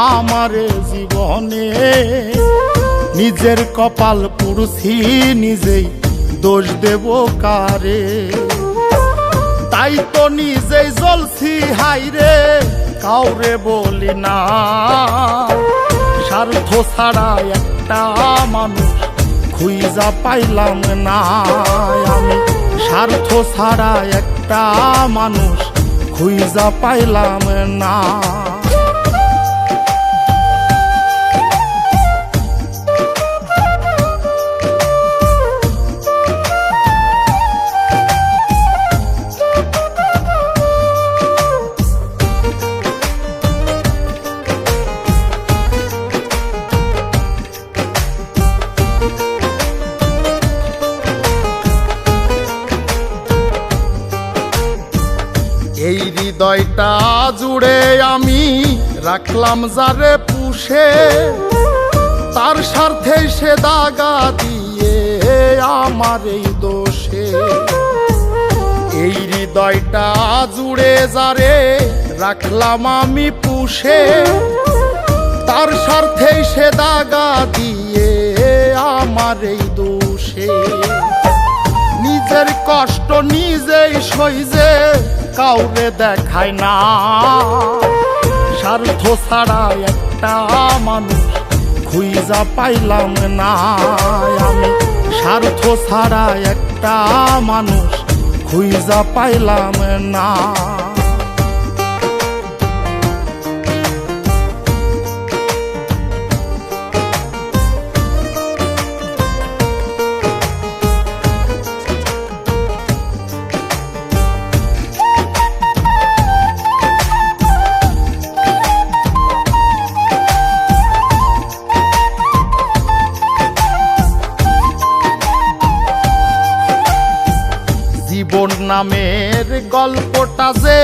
আমারে জীবনে নিজের কপাল পুরুষি নিজেই দোষ দেব কারে তাই তো নিজেই জ্বলছি হাইরে কাউরে বলি না স্বার্থ ছাড়া একটা মানুষ খুঁজা পাইলাম না আমি স্বার্থ ছাড়া একটা মানুষ খুঁজা পাইলাম না এই হৃদয়টা জুড়ে আমি রাখলাম যারে পুষে তার স্বার্থে সে দাগা দিয়ে আমার এই দোষে এই হৃদয়টা জুড়ে যারে রাখলাম আমি পুষে তার স্বার্থে সে দাগা দিয়ে আমার এই দোষে নিজের কষ্ট নিজেই সইজে কাউরে দেখায় না স্বার্থ ছাড়া একটা মানুষ খুঁজা পাইলাম না আমি স্বার্থ ছাড়া একটা মানুষ খুঁজা পাইলাম না জীবন নামের গল্পটা যে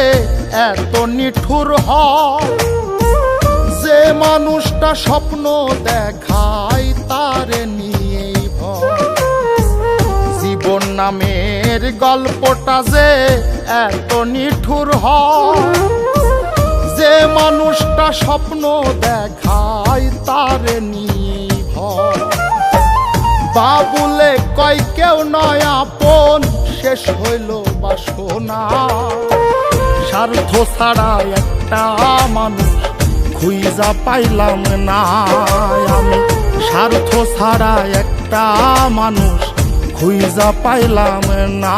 এত নিঠুর হয় যে মানুষটা স্বপ্ন দেখায় তারে নিয়েই ভয় জীবন নামের গল্পটা যে এত নিঠুর হয় যে মানুষটা স্বপ্ন দেখায় তারে নিয়েই ভয় বাবুলে কয় কেউ নয় আপন শেষ হইল বাসনা স্বার্থ ছাড়া একটা মানুষ খুঁজা পাইলাম না আমি স্বার্থ ছাড়া একটা মানুষ খুঁজা পাইলাম না।